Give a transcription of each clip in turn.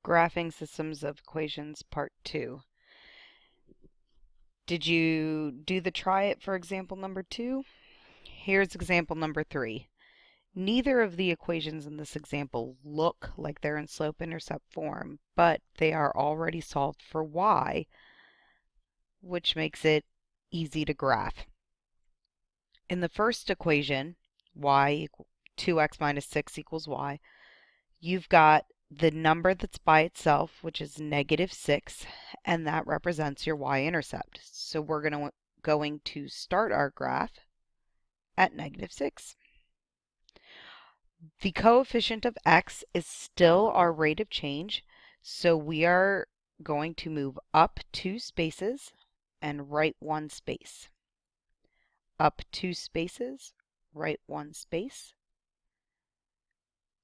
Graphing Systems of Equations, Part 2. Did you do the try it for example number 2? Here's example number 3. Neither of the equations in this example look like they're in slope-intercept form, but they are already solved for y, which makes it easy to graph. In the first equation, 2x minus 6 equals y, you've got the number that's by itself, which is negative 6, and that represents your y-intercept. So we're going to start our graph at negative 6. The coefficient of x is still our rate of change, so we are going to move up 2 spaces and right 1 space. Up 2 spaces, right 1 space,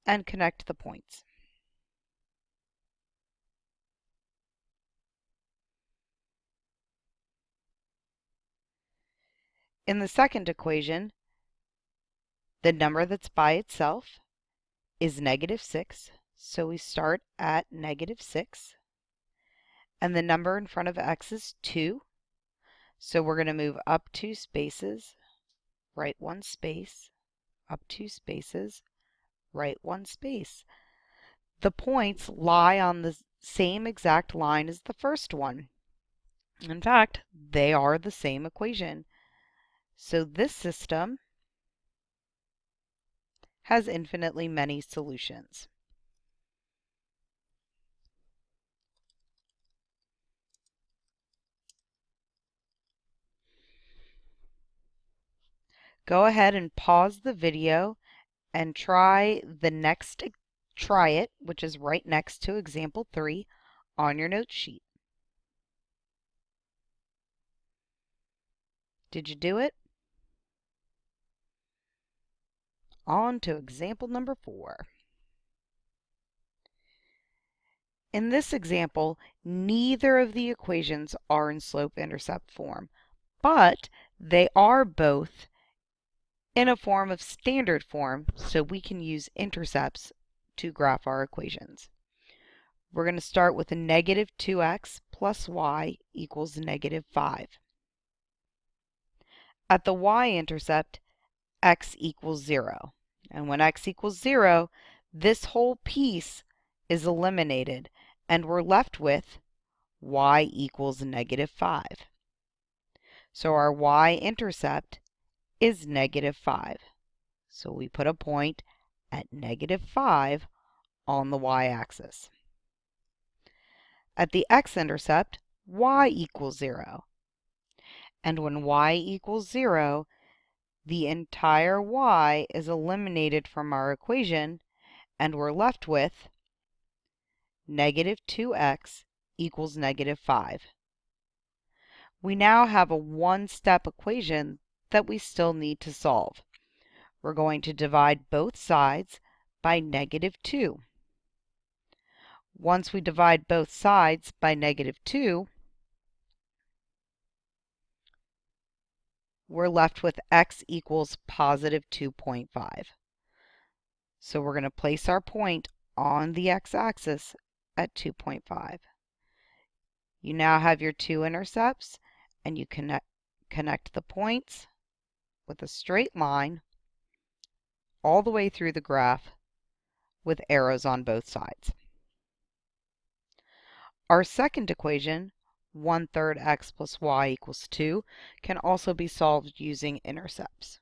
and connect the points. In the second equation, the number that's by itself is negative 6, so we start at negative 6. And the number in front of x is 2, so we're going to move up 2 spaces, right 1 space, up 2 spaces, right 1 space. The points lie on the same exact line as the first one. In fact, they are the same equation. So this system has infinitely many solutions. Go ahead and pause the video and try it, which is right next to example 3 on your note sheet. Did you do it? On to example number 4. In this example, neither of the equations are in slope-intercept form, but they are both in a form of standard form, so we can use intercepts to graph our equations. We're going to start with a negative 2x plus y equals negative 5. At the y-intercept, x equals 0. And when x equals 0, this whole piece is eliminated, and we're left with y equals negative 5. So our y-intercept is negative 5. So we put a point at negative 5 on the y-axis. At the x-intercept, y equals 0. And when y equals 0, the entire y is eliminated from our equation, and we're left with negative 2x equals negative 5. We now have a one-step equation that we still need to solve. We're going to divide both sides by negative 2. Once we divide both sides by negative 2, we're left with x equals positive 2.5. So we're going to place our point on the x-axis at 2.5. You now have your two intercepts, and you connect the points with a straight line all the way through the graph with arrows on both sides. Our second equation, 1/3 x plus y equals 2, can also be solved using intercepts.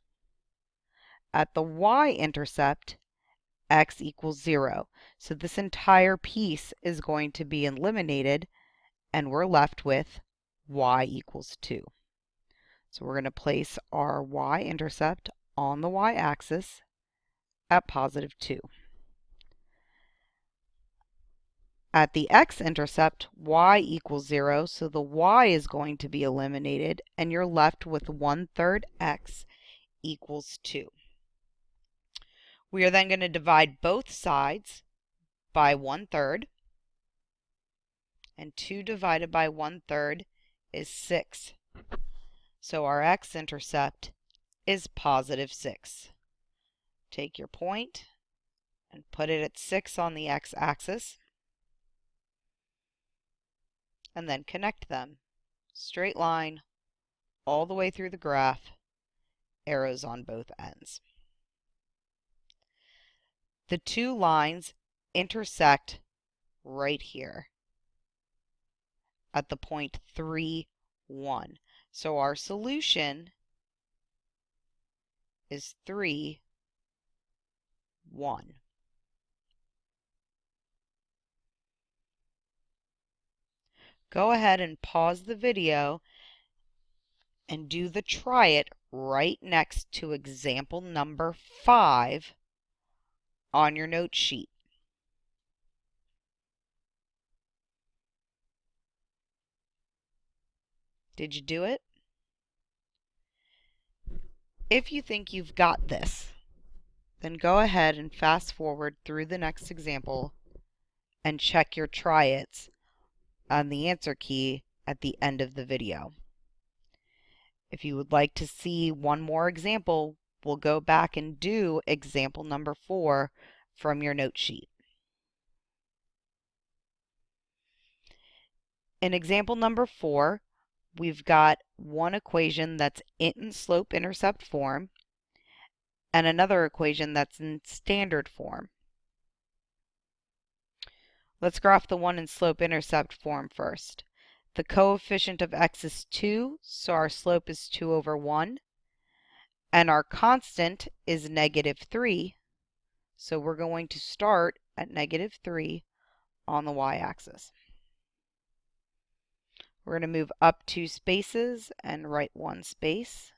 At the y-intercept, x equals 0. So this entire piece is going to be eliminated, and we're left with y equals 2. So we're going to place our y-intercept on the y-axis at positive 2. At the x-intercept, y equals 0, so the y is going to be eliminated, and you're left with 1/3 x equals 2. We are then going to divide both sides by 1/3, and 2 divided by 1/3 is 6. So our x-intercept is positive 6. Take your point and put it at 6 on the x-axis. and then connect them. Straight line all the way through the graph, arrows on both ends. The two lines intersect right here at the point 3, 1. So our solution is 3, 1. Go ahead and pause the video and do the try it right next to example number 5 on your note sheet. Did you do it? If you think you've got this, then go ahead and fast forward through the next example and check your try its on the answer key at the end of the video. If you would like to see one more example, we'll go back and do example number 4 from your note sheet. In example number 4, we've got one equation that's in slope-intercept form and another equation that's in standard form. Let's graph the one in slope-intercept form first. The coefficient of x is 2, so our slope is 2 over 1. And our constant is -3, so we're going to start at -3 on the y-axis. We're going to move up 2 spaces and write 1 space.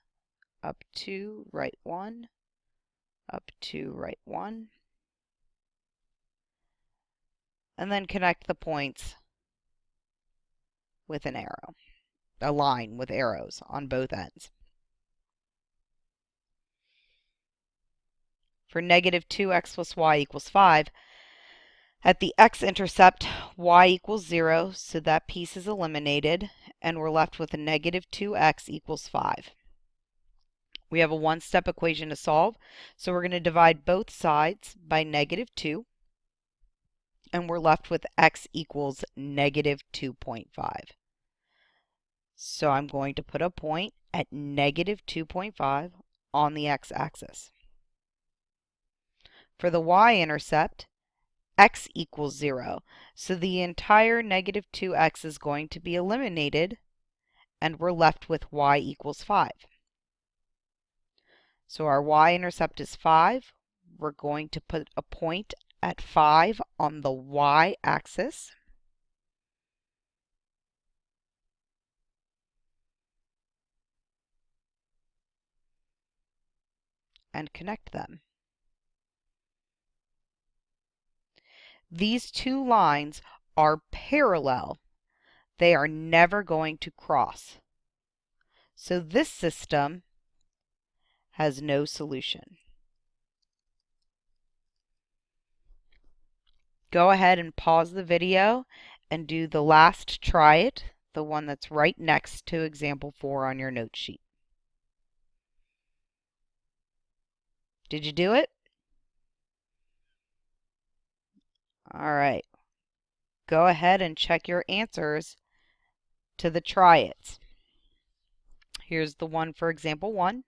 Up 2, write 1. Up 2, write 1. And then connect the points with an arrow, a line with arrows on both ends. For -2x plus y equals 5, at the x-intercept, y equals 0, so that piece is eliminated, and we're left with a -2x equals 5. We have a one-step equation to solve, so we're going to divide both sides by -2, and we're left with x equals -2.5. So I'm going to put a point at -2.5 on the x-axis. For the y-intercept, x equals 0, so the entire -2x is going to be eliminated, and we're left with y equals 5. So our y-intercept is 5. We're going to put a point at 5 on the y-axis. And connect them. These two lines are parallel. They are never going to cross. So this system has no solution. Go ahead and pause the video and do the last try it, the one that's right next to example 4 on your note sheet. Did you do it? All right. Go ahead and check your answers to the try its. Here's the one for example 1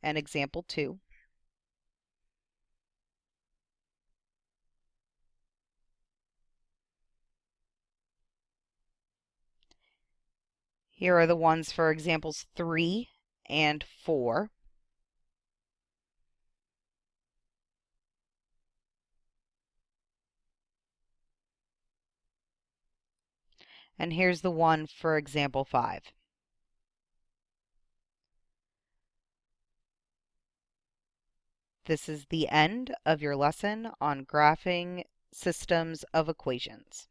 and example 2. Here are the ones for examples 3 and 4. And here's the one for example 5. This is the end of your lesson on graphing systems of equations.